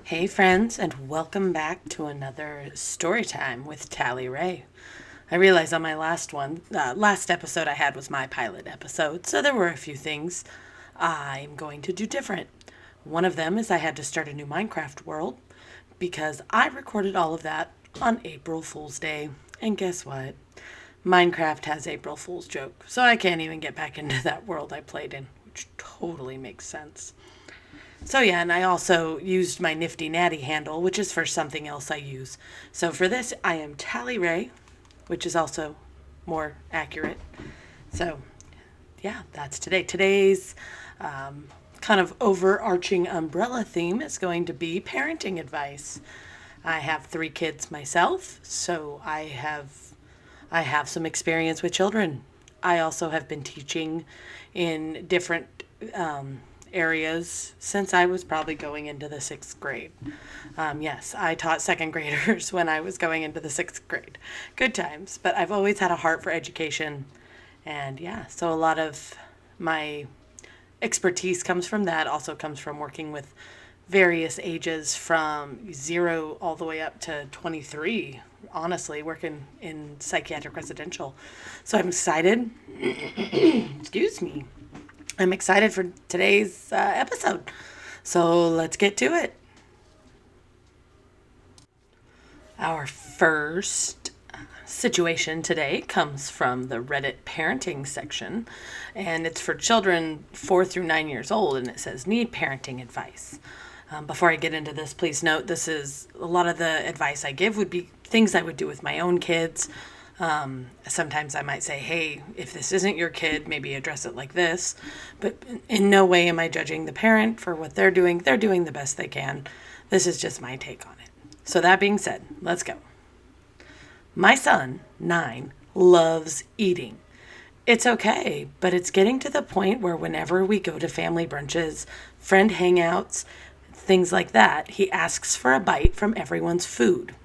Hey, friends, and welcome back to another story time with Tally Ray. I realized on my last episode I had was my pilot episode, so there were a few things I'm going to do different. One of them is I had to start a new Minecraft world because I recorded all of that on April Fool's Day. And guess what? Minecraft has April Fool's joke, so I can't even get back into that world I played in, which totally makes sense. So yeah, and I also used my Nifty Natty handle, which is for something else I use. So for this, I am Tally Ray, which is also more accurate. So yeah, that's today. Today's kind of overarching umbrella theme is going to be parenting advice. I have 3 kids myself, so I have some experience with children. I also have been teaching in different areas since I was probably going into the 6th grade. Yes, I taught second graders when I was going into the 6th grade. Good times, but I've always had a heart for education. And yeah, so a lot of my expertise comes from that, also comes from working with various ages from 0 all the way up to 23, honestly, working in psychiatric residential. So I'm excited. Excuse me. I'm excited for today's episode. So let's get to it. Our first situation today comes from the Reddit parenting section, and it's for children 4 through 9 years old, and it says, Need parenting advice. Before I get into this, please note this is a lot of the advice I give would be things I would do with my own kids. Sometimes I might say, hey, if this isn't your kid, maybe address it like this. But in no way am I judging the parent for what they're doing. They're doing the best they can. This is just my take on it. So, that being said, let's go. My son, 9, loves eating. It's okay, but it's getting to the point where whenever we go to family brunches, friend hangouts, things like that, he asks for a bite from everyone's food.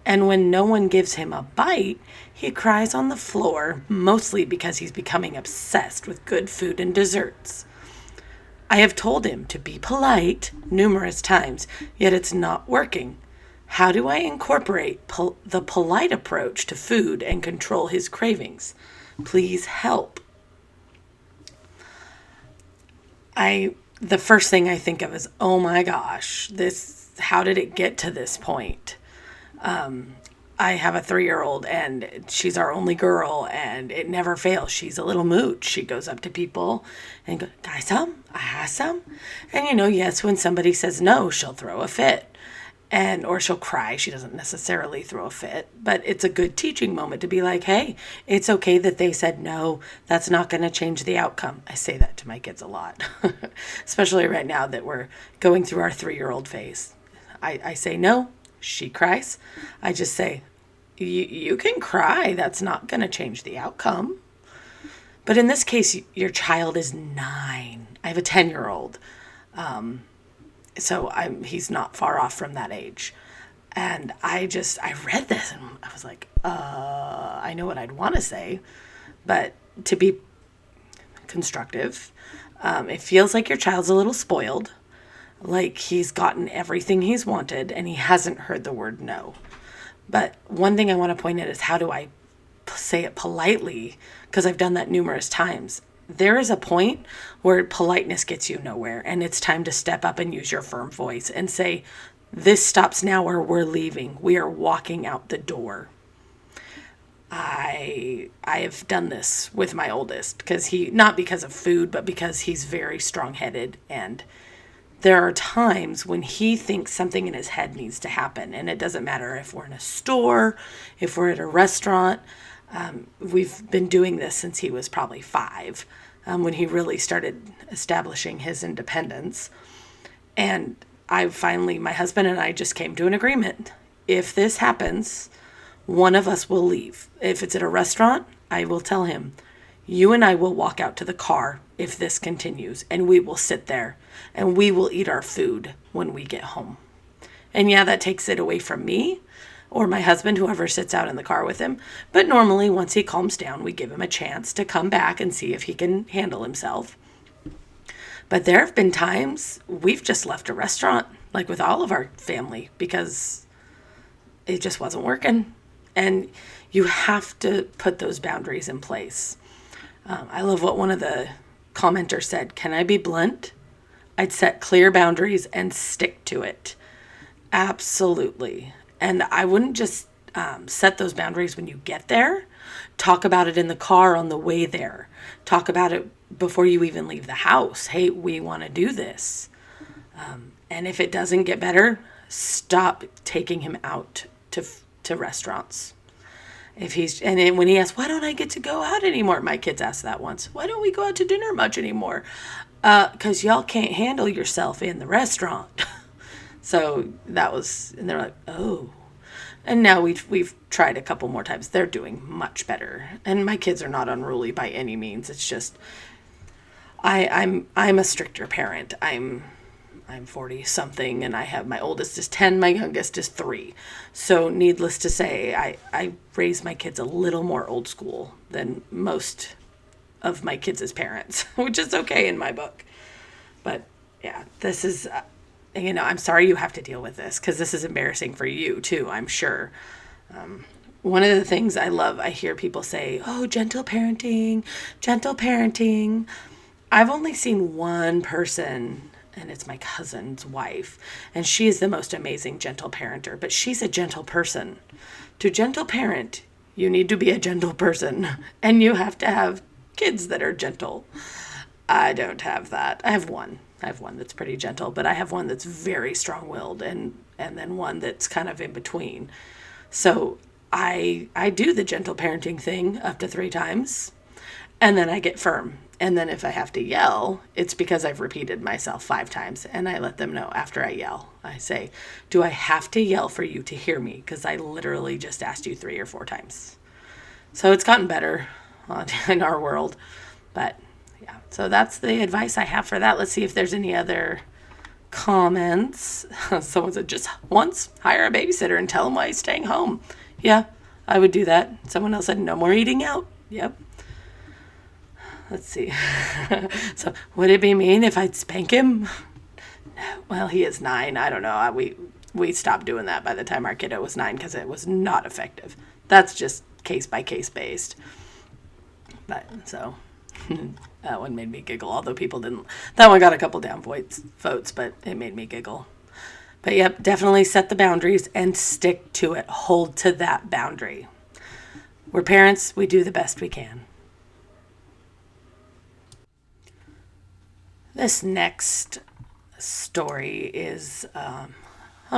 And when no one gives him a bite, he cries on the floor, mostly because he's becoming obsessed with good food and desserts. I have told him to be polite numerous times, yet it's not working. How do I incorporate the polite approach to food and control his cravings? Please help. The first thing I think of is, oh my gosh, how did it get to this point? I have a 3-year-old and she's our only girl and it never fails. She's a little mooch. She goes up to people and goes, "I some? I have some?" And yes, when somebody says no, she'll throw a fit. Or she'll cry. She doesn't necessarily throw a fit, but it's a good teaching moment to be like, hey, it's okay that they said no. That's not going to change the outcome. I say that to my kids a lot, especially right now that we're going through our 3-year-old phase. I say no. She cries. I just say, you can cry. That's not going to change the outcome. But in this case, your child is 9. I have a 10-year-old. So he's not far off from that age. And I read this and I was like, I know what I'd want to say, but to be constructive, it feels like your child's a little spoiled, like he's gotten everything he's wanted and he hasn't heard the word no. But one thing I want to point out is, how do I say it politely? Because I've done that numerous times. There is a point where politeness gets you nowhere, and it's time to step up and use your firm voice and say, this stops now or we're leaving. We are walking out the door. I have done this with my oldest, not because of food, but because he's very strong-headed, and there are times when he thinks something in his head needs to happen, and it doesn't matter if we're in a store, if we're at a restaurant. We've been doing this since he was probably 5, when he really started establishing his independence. And my husband and I just came to an agreement. If this happens, one of us will leave. If it's at a restaurant, I will tell him, you and I will walk out to the car if this continues, and we will sit there and we will eat our food when we get home. And yeah, that takes it away from me or my husband, whoever sits out in the car with him. But normally, once he calms down, we give him a chance to come back and see if he can handle himself. But there have been times we've just left a restaurant like with all of our family, because it just wasn't working. And you have to put those boundaries in place. I love what one of the commenters said. Can I be blunt? I'd set clear boundaries and stick to it. Absolutely. And I wouldn't just set those boundaries when you get there. Talk about it in the car on the way there. Talk about it before you even leave the house. Hey, we want to do this. And if it doesn't get better, stop taking him out to restaurants. If he's and then when he asks, why don't I get to go out anymore? My kids asked that once. Why don't we go out to dinner much anymore? Because y'all can't handle yourself in the restaurant. So that was, and they're like, oh. And now we've tried a couple more times. They're doing much better. And my kids are not unruly by any means. It's just I'm a stricter parent. I'm 40 something, and I have my oldest is 10, my youngest is 3. So needless to say, I raise my kids a little more old school than most of my kids as parents, which is okay in my book. But yeah, this is, I'm sorry you have to deal with this, because this is embarrassing for you too, I'm sure. One of the things I love, I hear people say, oh, gentle parenting, gentle parenting. I've only seen one person, and it's my cousin's wife, and she is the most amazing gentle parenter, but she's a gentle person. To gentle parent, you need to be a gentle person, and you have to have kids that are gentle. I don't have that. I have one. That's pretty gentle, but I have one that's very strong-willed, and then one that's kind of in between. So I do the gentle parenting thing up to 3 times, and then I get firm. And then if I have to yell, it's because I've repeated myself 5 times, and I let them know after I yell. I say, do I have to yell for you to hear me? Because I literally just asked you 3 or 4 times. So it's gotten better in our world. But yeah, so that's the advice I have for that. Let's see if there's any other comments. Someone said, just once hire a babysitter and tell him why he's staying home. Yeah, I would do that. Someone else said, no more eating out. Yep. Let's see. So would it be mean if I'd spank him? No. Well, he is 9. I don't know. We stopped doing that by the time our kiddo was 9 because it was not effective. That's just case by case based. But so that one made me giggle, although people didn't. That one got a couple down votes, but it made me giggle. But yep, definitely set the boundaries and stick to it. Hold to that boundary. We're parents. We do the best we can. This next story is a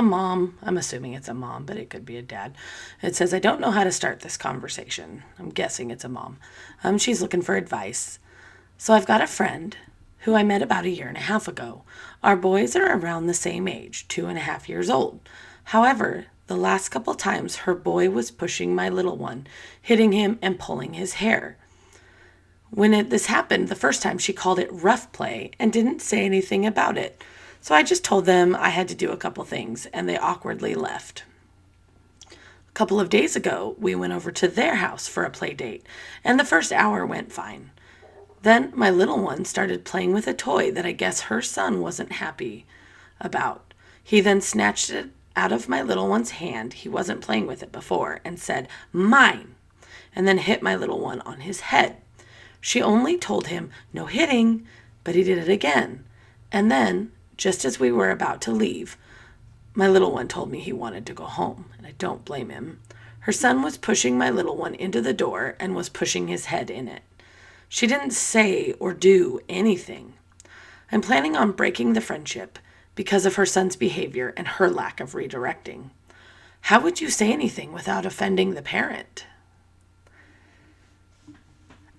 mom. I'm assuming it's a mom, but it could be a dad. It says, I don't know how to start this conversation. I'm guessing it's a mom. She's looking for advice. So I've got a friend who I met about 1.5 years ago. Our boys are around the same age, 2.5 years old. However, the last couple times her boy was pushing my little one, hitting him and pulling his hair. When this happened the first time, she called it rough play and didn't say anything about it. So I just told them I had to do a couple things, and they awkwardly left. A couple of days ago, we went over to their house for a play date, and the first hour went fine. Then my little one started playing with a toy that I guess her son wasn't happy about. He then snatched it out of my little one's hand, he wasn't playing with it before, and said, mine, and then hit my little one on his head. She only told him, no hitting, but he did it again. And then, just as we were about to leave, my little one told me he wanted to go home, and I don't blame him. Her son was pushing my little one into the door and was pushing his head in it. She didn't say or do anything. I'm planning on breaking the friendship because of her son's behavior and her lack of redirecting. How would you say anything without offending the parent?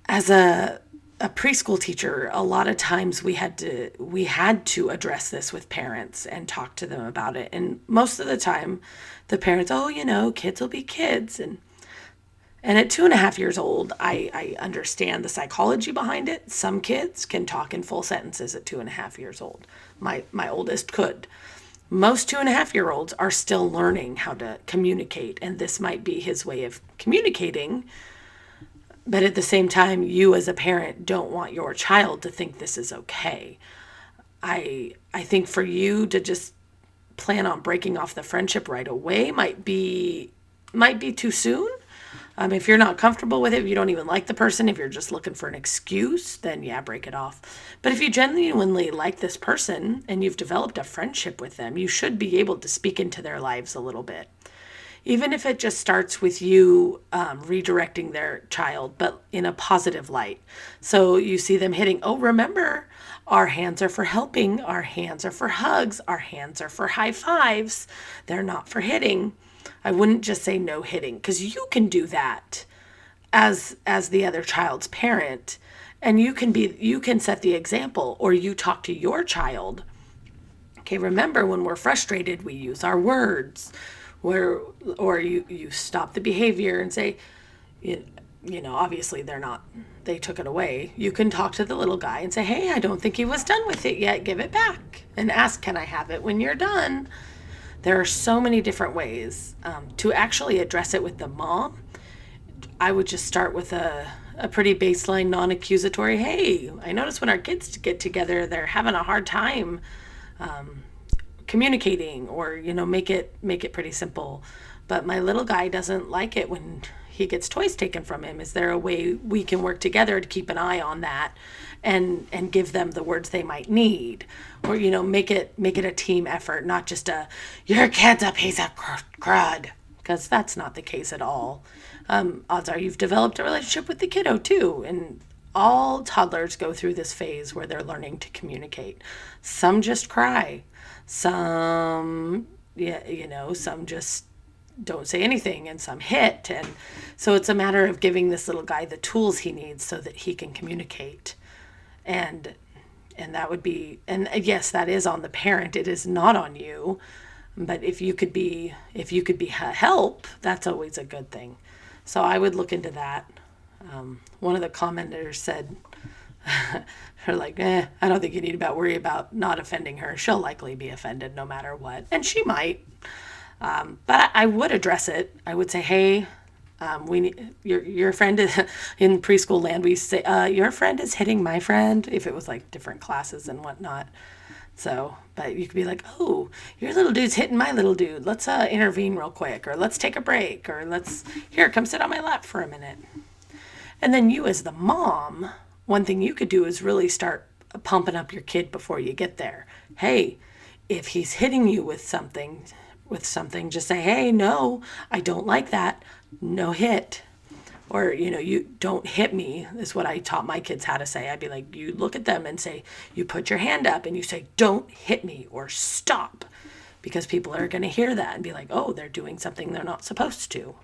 As a preschool teacher, a lot of times we had to address this with parents and talk to them about it. And most of the time, the parents, kids will be kids. And at 2.5 years old, I understand the psychology behind it. Some kids can talk in full sentences at 2.5 years old. My oldest could. Most 2.5-year-olds are still learning how to communicate, and this might be his way of communicating. But at the same time, you as a parent don't want your child to think this is okay. I think for you to just plan on breaking off the friendship right away might be too soon. If you're not comfortable with it, if you don't even like the person, if you're just looking for an excuse, then yeah, break it off. But if you genuinely like this person and you've developed a friendship with them, you should be able to speak into their lives a little bit. Even if it just starts with you redirecting their child, but in a positive light. So you see them hitting, oh, remember, our hands are for helping, our hands are for hugs, our hands are for high fives. They're not for hitting. I wouldn't just say no hitting, because you can do that as the other child's parent, and you can set the example, or you talk to your child. Okay, remember, when we're frustrated, we use our words, where or you stop the behavior and say, obviously they took it away. You can talk to the little guy and say, hey, I don't think he was done with it yet, give it back, and ask, can I have it when you're done? There are so many different ways to actually address it with the mom. I would just start with a pretty baseline, non-accusatory, hey, I notice when our kids get together, they're having a hard time communicating, or make it pretty simple. But my little guy doesn't like it when he gets toys taken from him. Is there a way we can work together to keep an eye on that and give them the words they might need? Or make it a team effort, not just your kid's a piece of crud, because that's not the case at all. Odds are you've developed a relationship with the kiddo too, and all toddlers go through this phase where they're learning to communicate. Some just cry, some some just don't say anything, and some hit. And so it's a matter of giving this little guy the tools he needs so that he can communicate. And that would be, and yes, that is on the parent, it is not on you. But if you could be help, that's always a good thing. So I would look into that. One of the commenters said, her like, I don't think you need to worry about not offending her. She'll likely be offended no matter what. And she might. But I would address it. I would say, hey, we need, your friend is, in preschool land, we say, your friend is hitting my friend, if it was like different classes and whatnot. So, but you could be like, oh, your little dude's hitting my little dude. Let's intervene real quick, or let's take a break, or here, come sit on my lap for a minute. And then you as the mom, one thing you could do is really start pumping up your kid before you get there. Hey, if he's hitting you with something, just say, hey, no, I don't like that. No hit. Or, you don't hit me, is what I taught my kids how to say. I'd be like, you look at them and say, you put your hand up and you say, don't hit me, or stop. Because people are going to hear that and be like, oh, they're doing something they're not supposed to.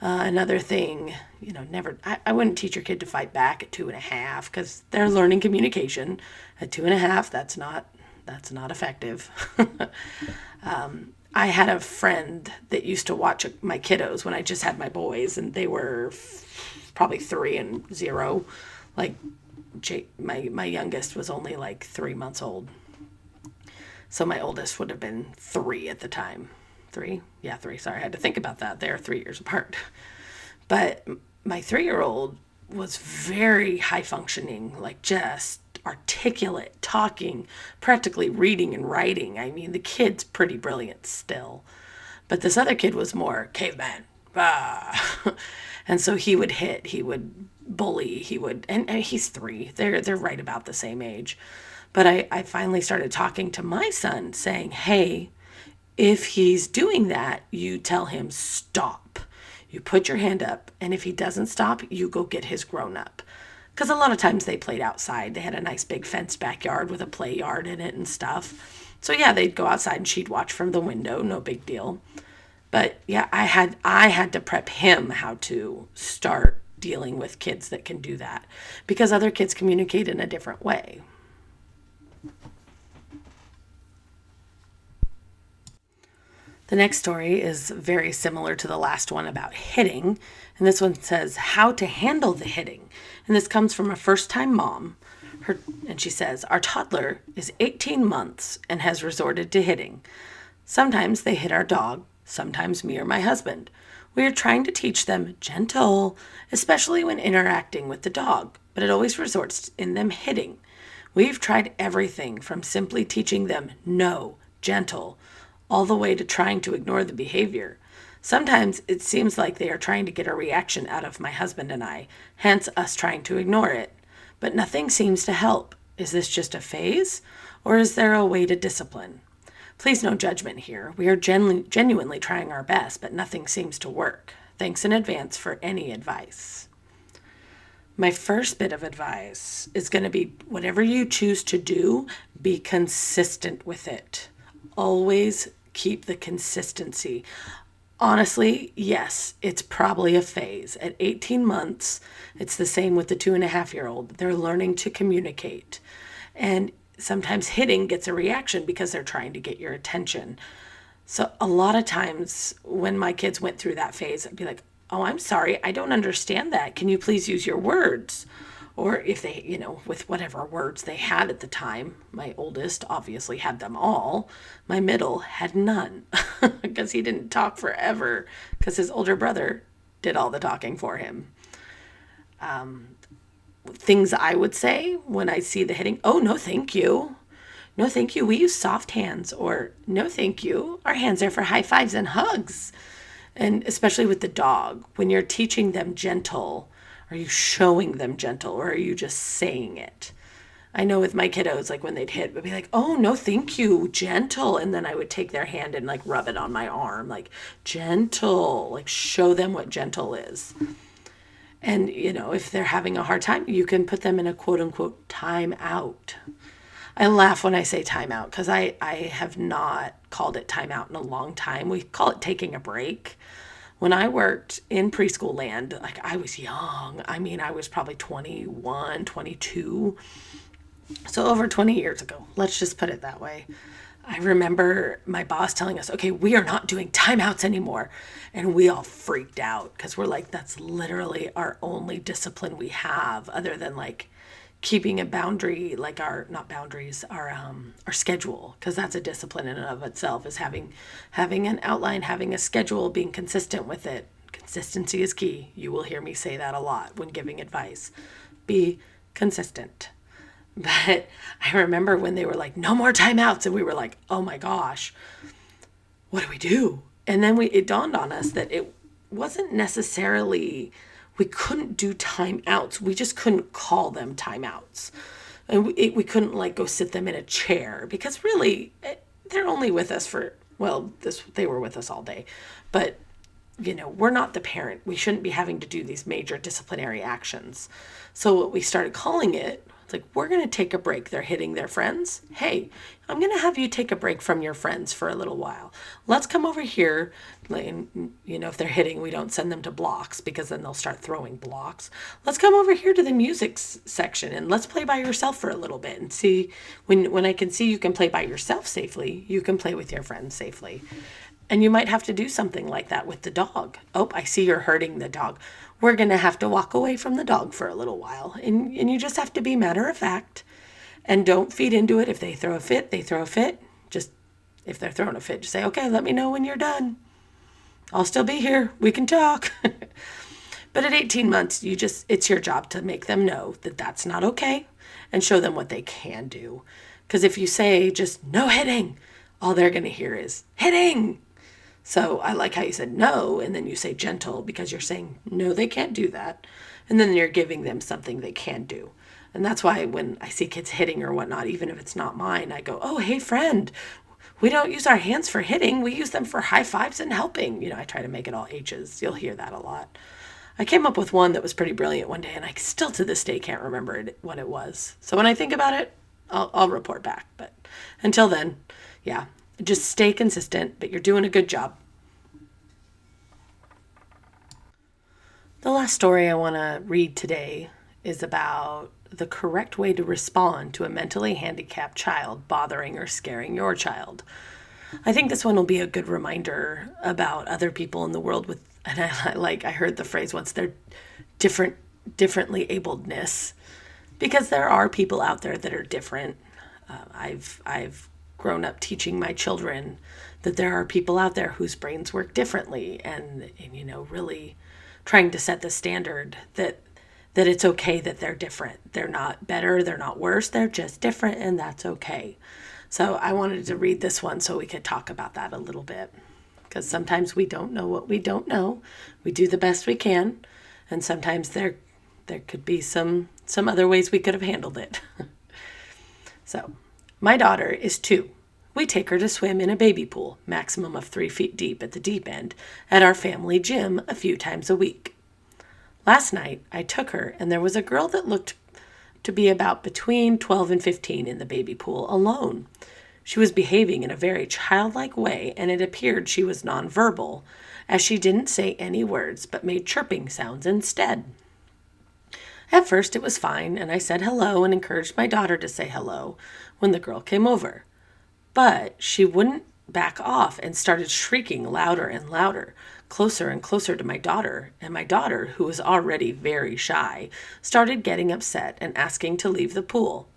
Another thing, I wouldn't teach your kid to fight back at 2.5, because they're learning communication. At 2.5, that's not effective. I had a friend that used to watch my kiddos when I just had my boys, and they were probably 3 and 0. Like my youngest was only like 3 months old. So my oldest would have been 3 at the time. 3? Yeah, 3. Sorry, I had to think about that. They're 3 years apart. But my 3-year-old was very high functioning, like just articulate, talking, practically reading and writing. I mean, the kid's pretty brilliant still. But this other kid was more caveman. Ah. And so he would hit, he would bully, and he's 3. They're right about the same age. But I finally started talking to my son, saying, hey, if he's doing that, you tell him stop. You put your hand up, and if he doesn't stop, you go get his grown up. Because a lot of times they played outside. They had a nice big fenced backyard with a play yard in it and stuff. So yeah, they'd go outside and she'd watch from the window, no big deal. But yeah, I had to prep him how to start dealing with kids that can do that, because other kids communicate in a different way. The next story is very similar to the last one about hitting. And this one says how to handle the hitting. And this comes from a first-time mom. And she says, our toddler is 18 months and has resorted to hitting. Sometimes they hit our dog, sometimes me or my husband. We are trying to teach them gentle, especially when interacting with the dog, but it always resorts in them hitting. We've tried everything from simply teaching them no, gentle, all the way to trying to ignore the behavior. Sometimes it seems like they are trying to get a reaction out of my husband and I, hence us trying to ignore it. But nothing seems to help. Is this just a phase, or is there a way to discipline? Please, no judgment here. We are genuinely trying our best, but nothing seems to work. Thanks in advance for any advice. My first bit of advice is going to be whatever you choose to do, be consistent with it. Always keep the consistency. Honestly, yes, it's probably a phase. At 18 months, it's the same with the 2.5-year-old. They're learning to communicate. And sometimes hitting gets a reaction because they're trying to get your attention. So a lot of times when my kids went through that phase, I'd be like, oh, I'm sorry, I don't understand that. Can you please use your words? Or if they, with whatever words they had at the time, my oldest obviously had them all. My middle had none because he didn't talk forever because his older brother did all the talking for him. Things I would say when I see the hitting, oh, no, thank you. No, thank you. We use soft hands. Or no, thank you. Our hands are for high fives and hugs. And especially with the dog, when you're teaching them gentle, are you showing them gentle or are you just saying it? I know with my kiddos, like when they'd hit, would be like, oh, no, thank you, gentle. And then I would take their hand and like rub it on my arm, like gentle, like show them what gentle is. And, if they're having a hard time, you can put them in a quote unquote time out. I laugh when I say timeout because I have not called it timeout in a long time. We call it taking a break. When I worked in preschool land, like I was young. I mean, I was probably 21, 22. So over 20 years ago, let's just put it that way. I remember my boss telling us, okay, we are not doing timeouts anymore. And we all freaked out because we're like, that's literally our only discipline we have other than like keeping a boundary, like our not boundaries, our schedule, because that's a discipline in and of itself, is having an outline, having a schedule, being consistent with it. Consistency is key. You will hear me say that a lot when giving advice. Be consistent. But I remember when they were like, no more timeouts, and we were like, oh my gosh, what do we do? And then it dawned on us that it wasn't necessarily we couldn't do timeouts. We just couldn't call them timeouts. And we couldn't like go sit them in a chair because really they're only with us for, they were with us all day. But, we're not the parent. We shouldn't be having to do these major disciplinary actions. So what we started calling it, it's like, we're going to take a break. They're hitting their friends. Hey, I'm going to have you take a break from your friends for a little while. Let's come over here. And, if they're hitting, we don't send them to blocks because then they'll start throwing blocks. Let's come over here to the music section and let's play by yourself for a little bit and see when I can see you can play by yourself safely, you can play with your friends safely. And you might have to do something like that with the dog. Oh, I see you're hurting the dog. We're going to have to walk away from the dog for a little while. And you just have to be matter of fact and don't feed into it. If they throw a fit, they throw a fit. Just if they're throwing a fit, just say, okay, let me know when you're done. I'll still be here. We can talk. But at 18 months, it's your job to make them know that that's not okay and show them what they can do. Because if you say just no hitting, all they're going to hear is hitting. So I like how you said no, and then you say gentle because you're saying, no, they can't do that. And then you're giving them something they can do. And that's why when I see kids hitting or whatnot, even if it's not mine, I go, oh, hey, friend, we don't use our hands for hitting. We use them for high fives and helping. I try to make it all H's. You'll hear that a lot. I came up with one that was pretty brilliant one day, and I still to this day can't remember what it was. So when I think about it, I'll report back. But until then, yeah, just stay consistent, but you're doing a good job. The last story I want to read today is about the correct way to respond to a mentally handicapped child bothering or scaring your child. I think this one will be a good reminder about other people in the world with, and I heard the phrase once, they're differently abledness, because there are people out there that are different. I've grown up teaching my children that there are people out there whose brains work differently, and really trying to set the standard that it's okay that they're different. They're not better, they're not worse, they're just different, and that's okay. So I wanted to read this one so we could talk about that a little bit. Because sometimes we don't know what we don't know. We do the best we can. And sometimes there could be some other ways we could have handled it. So, my daughter is 2. We take her to swim in a baby pool, maximum of 3 feet deep at the deep end, at our family gym a few times a week. Last night, I took her, and there was a girl that looked to be about between 12 and 15 in the baby pool alone. She was behaving in a very childlike way, and it appeared she was nonverbal, as she didn't say any words but made chirping sounds instead. At first it was fine, and I said hello and encouraged my daughter to say hello when the girl came over. But she wouldn't back off and started shrieking louder and louder, closer and closer to my daughter, and my daughter, who was already very shy, started getting upset and asking to leave the pool.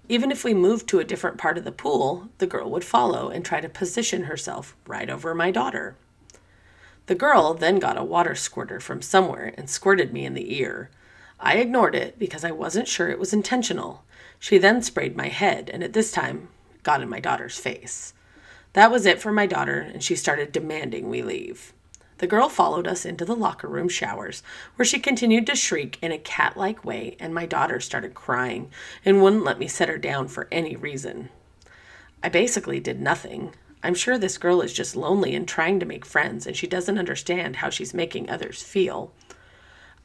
Even if we moved to a different part of the pool, the girl would follow and try to position herself right over my daughter. The girl then got a water squirter from somewhere and squirted me in the ear. I ignored it because I wasn't sure it was intentional. She then sprayed my head, and at this time got in my daughter's face. That was it for my daughter, and she started demanding we leave. The girl followed us into the locker room showers, where she continued to shriek in a cat-like way, and my daughter started crying and wouldn't let me set her down for any reason. I basically did nothing. I'm sure this girl is just lonely and trying to make friends, and she doesn't understand how she's making others feel.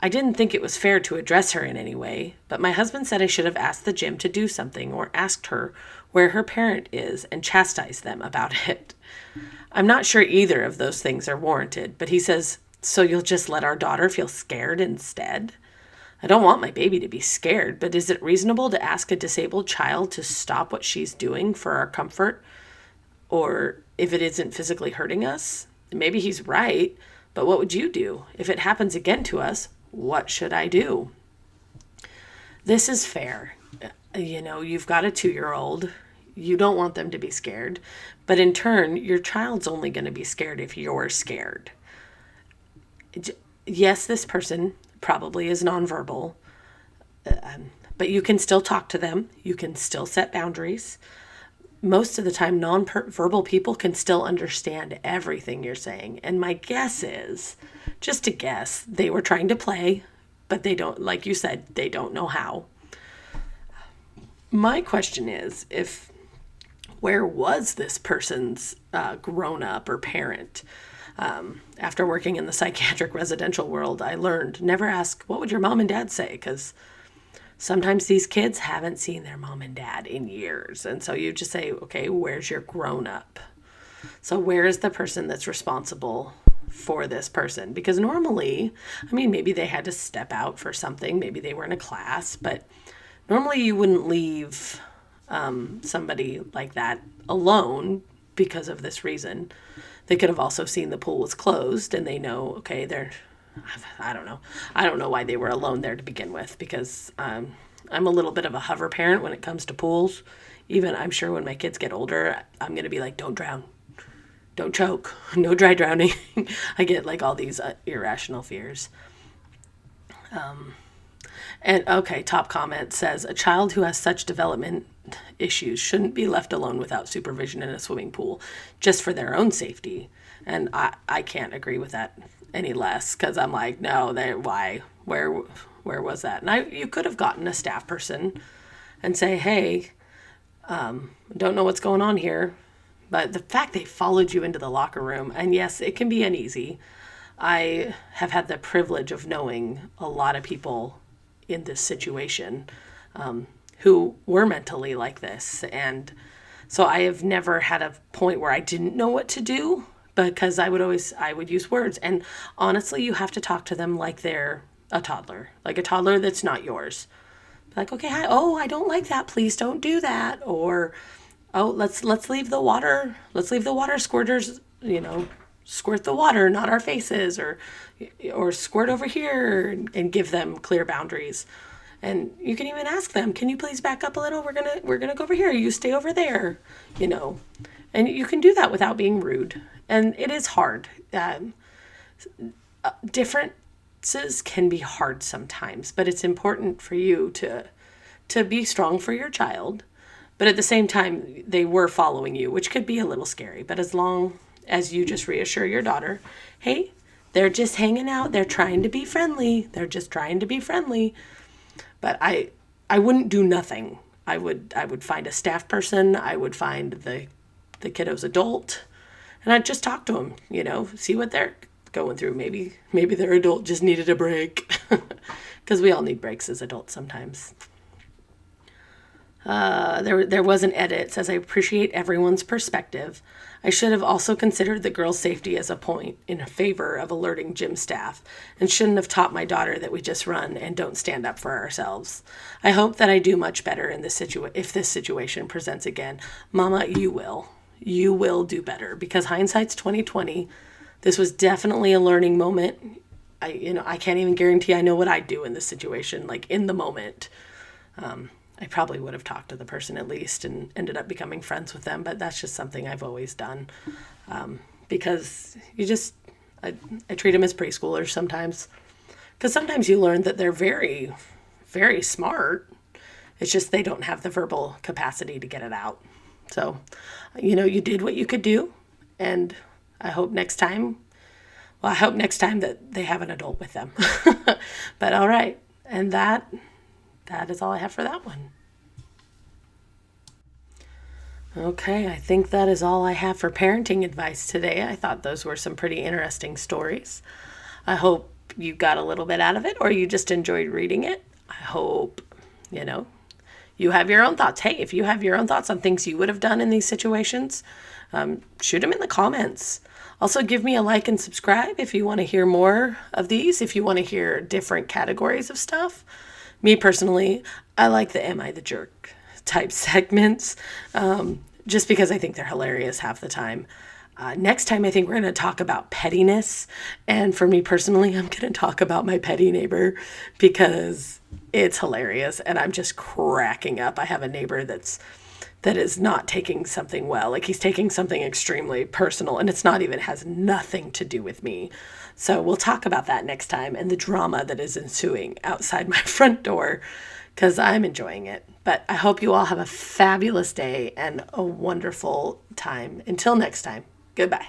I didn't think it was fair to address her in any way, but my husband said I should have asked the gym to do something or asked her where her parent is and chastised them about it. I'm not sure either of those things are warranted, but he says, so you'll just let our daughter feel scared instead? I don't want my baby to be scared, but is it reasonable to ask a disabled child to stop what she's doing for our comfort? Or if it isn't physically hurting us? Maybe he's right, but what would you do? If it happens again to us, what should I do? This is fair. You've got a 2-year-old. You don't want them to be scared. But in turn, your child's only going to be scared if you're scared. Yes, this person probably is nonverbal, but you can still talk to them. You can still set boundaries. Most of the time, nonverbal people can still understand everything you're saying. And my guess is, just a guess, they were trying to play, but they don't, like you said, they don't know how. My question is, where was this person's grown-up or parent? After working in the psychiatric residential world, I learned never ask, what would your mom and dad say? Because sometimes these kids haven't seen their mom and dad in years. And so you just say, okay, where's your grown-up? So where is the person that's responsible for this person? Because normally, maybe they had to step out for something. Maybe they were in a class, but normally you wouldn't leave somebody like that alone because of this reason. They could have also seen the pool was closed and they know, okay, I don't know. I don't know why they were alone there to begin with, because I'm a little bit of a hover parent when it comes to pools. Even I'm sure when my kids get older, I'm going to be like, don't drown, don't choke, no dry drowning. I get like all these irrational fears. And okay, top comment says, a child who has such development issues shouldn't be left alone without supervision in a swimming pool just for their own safety. And I can't agree with that any less, because I'm like, no, why? Where was that? And you could have gotten a staff person and say, hey, don't know what's going on here. But the fact they followed you into the locker room, and yes, it can be uneasy. I have had the privilege of knowing a lot of people in this situation who were mentally like this. And so I have never had a point where I didn't know what to do, because I would use words. And honestly, you have to talk to them like they're a toddler, like a toddler that's not yours. Like, okay, hi, oh, I don't like that. Please don't do that. Or, oh, let's leave the water. Let's leave the water squirters, squirt the water, not our faces, or squirt over here, and give them clear boundaries. And you can even ask them, can you please back up a little? We're gonna go over here. You stay over there, And you can do that without being rude. And it is hard. Differences can be hard sometimes, but it's important for you to be strong for your child, But at the same time, they were following you, which could be a little scary. But as long as you just reassure your daughter, hey, they're just hanging out. They're trying to be friendly. They're just trying to be friendly. But I wouldn't do nothing. I would find a staff person. I would find the kiddo's adult, and I'd just talk to them. See what they're going through. Maybe their adult just needed a break, because we all need breaks as adults sometimes. There was an edit. It says, I appreciate everyone's perspective. I should have also considered the girls' safety as a point in favor of alerting gym staff, and shouldn't have taught my daughter that we just run and don't stand up for ourselves. I hope that I do much better in this if this situation presents again. Mama, you will. You will do better, because hindsight's 2020. This was definitely a learning moment. I can't even guarantee I know what I'd do in this situation, like in the moment. I probably would have talked to the person at least and ended up becoming friends with them, but that's just something I've always done. Because I treat them as preschoolers sometimes. Because sometimes you learn that they're very, very smart. It's just they don't have the verbal capacity to get it out. So, you did what you could do. And I hope next time that they have an adult with them. But all right. And that is all I have for that one. Okay, I think that is all I have for parenting advice today. I thought those were some pretty interesting stories. I hope you got a little bit out of it, or you just enjoyed reading it. I hope, you have your own thoughts. Hey, if you have your own thoughts on things you would have done in these situations, shoot them in the comments. Also, give me a like and subscribe if you want to hear more of these, if you want to hear different categories of stuff. Me personally, I like the Am I the Jerk type segments, just because I think they're hilarious half the time. Next time, I think we're going to talk about pettiness. And for me personally, I'm going to talk about my petty neighbor, because it's hilarious and I'm just cracking up. I have a neighbor that is not taking something well. Like, he's taking something extremely personal, and has nothing to do with me. So we'll talk about that next time, and the drama that is ensuing outside my front door, because I'm enjoying it. But I hope you all have a fabulous day and a wonderful time. Until next time, goodbye.